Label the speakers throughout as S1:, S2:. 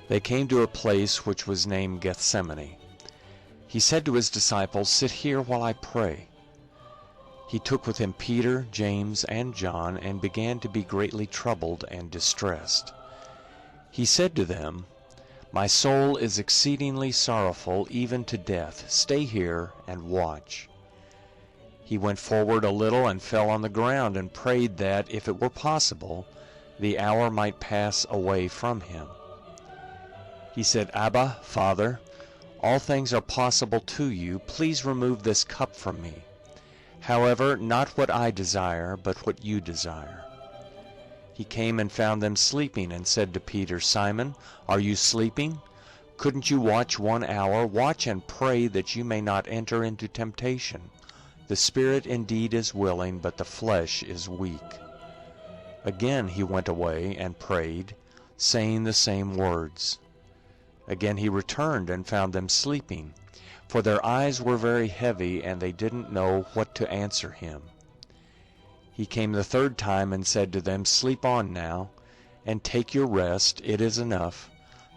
S1: They came to a place which was named Gethsemane. He said to his disciples, "Sit here while I pray." He took with him Peter, James, and John, and began to be greatly troubled and distressed. He said to them, "My soul is exceedingly sorrowful, even to death. Stay here and watch." He went forward a little and fell on the ground and prayed that, if it were possible, the hour might pass away from him. He said, "Abba, Father, all things are possible to you. Please remove this cup from me. However, not what I desire, but what you desire." He came and found them sleeping and said to Peter, "Simon, are you sleeping? Couldn't you watch 1 hour? Watch and pray that you may not enter into temptation. The spirit indeed is willing, but the flesh is weak." Again he went away and prayed, saying the same words. Again he returned and found them sleeping, for their eyes were very heavy, and they didn't know what to answer him. He came the third time and said to them, "Sleep on now, and take your rest. It is enough.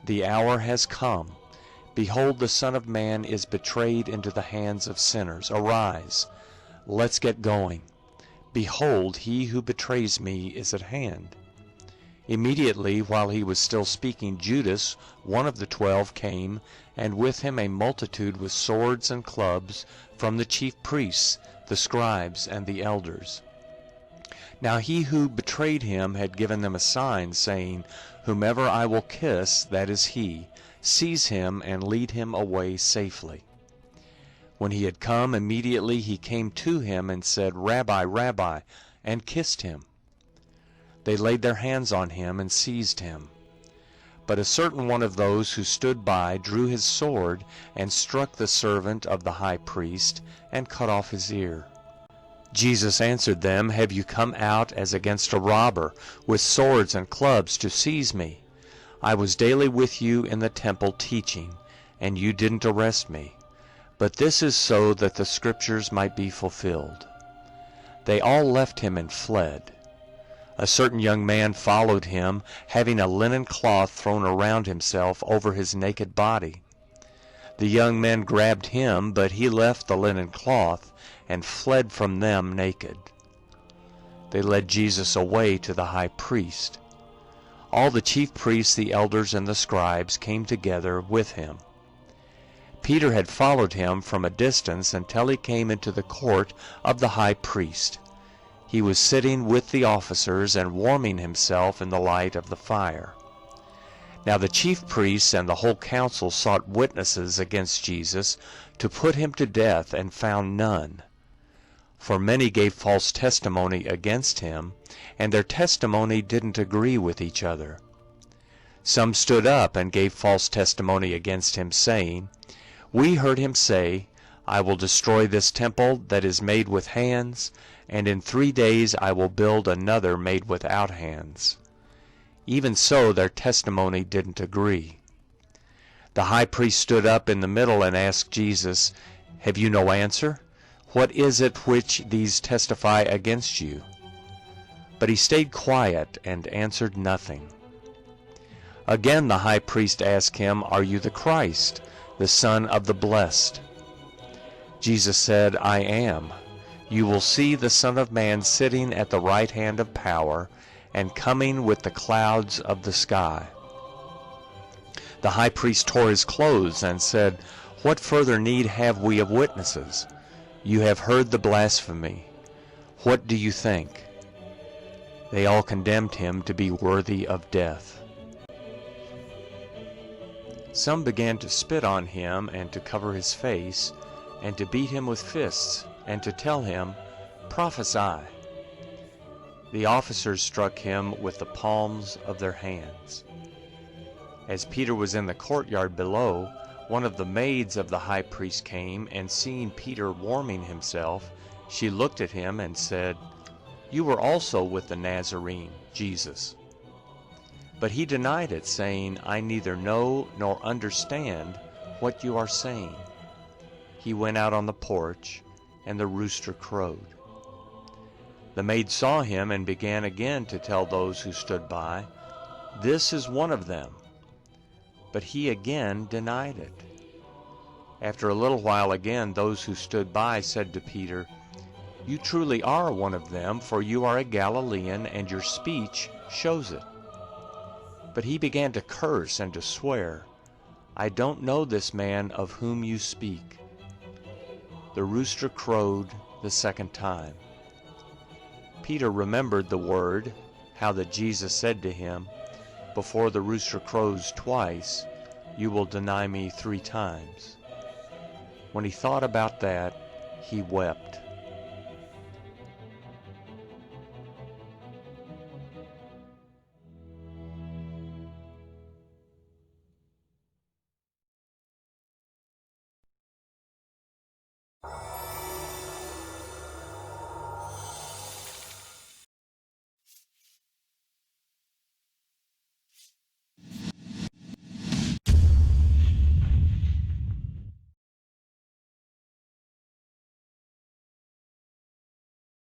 S1: The hour has come. Behold, the Son of Man is betrayed into the hands of sinners. Arise, let's get going. Behold, he who betrays me is at hand." Immediately, while he was still speaking, Judas, one of the 12, came, and with him a multitude with swords and clubs from the chief priests, the scribes, and the elders. Now he who betrayed him had given them a sign, saying, "Whomever I will kiss, that is he. Seize him and lead him away safely." When he had come, immediately he came to him and said, "Rabbi, Rabbi," and kissed him. They laid their hands on him and seized him. But a certain one of those who stood by drew his sword and struck the servant of the high priest and cut off his ear. Jesus answered them, "Have you come out as against a robber, with swords and clubs to seize me? I was daily with you in the temple teaching, and you didn't arrest me. But this is so that the scriptures might be fulfilled." They all left him and fled. A certain young man followed him, having a linen cloth thrown around himself over his naked body. The young men grabbed him, but he left the linen cloth and fled from them naked. They led Jesus away to the high priest. All the chief priests, the elders, and the scribes came together with him. Peter had followed him from a distance until he came into the court of the high priest. He was sitting with the officers and warming himself in the light of the fire. Now the chief priests and the whole council sought witnesses against Jesus to put him to death, and found none. For many gave false testimony against him, and their testimony didn't agree with each other. Some stood up and gave false testimony against him, saying, "We heard him say, 'I will destroy this temple that is made with hands, and in 3 days I will build another made without hands.' Even so, their testimony didn't agree. The high priest stood up in the middle and asked Jesus, 'Have you no answer? What is it which these testify against you?' But he stayed quiet and answered nothing. Again the high priest asked him, 'Are you the Christ, the Son of the Blessed?' Jesus said, 'I am. You will see the Son of Man sitting at the right hand of power, and coming with the clouds of the sky.' The high priest tore his clothes and said, 'What further need have we of witnesses? You have heard the blasphemy. What do you think?' They all condemned him to be worthy of death. Some began to spit on him and to cover his face, and to beat him with fists, and to tell him, 'Prophesy.' The officers struck him with the palms of their hands. As Peter was in the courtyard below, one of the maids of the high priest came, and seeing Peter warming himself, she looked at him and said, 'You were also with the Nazarene, Jesus.' But he denied it, saying, 'I neither know nor understand what you are saying.' He went out on the porch, and the rooster crowed. The maid saw him and began again to tell those who stood by, 'This is one of them.' But he again denied it. After a little while again those who stood by said to Peter, "You truly are one of them, for you are a Galilean, and your speech shows it." But he began to curse and to swear, "I don't know this man of whom you speak." The rooster crowed the second time. Peter remembered the word, how that Jesus said to him, "Before the rooster crows twice, you will deny me 3 times." When he thought about that, he wept.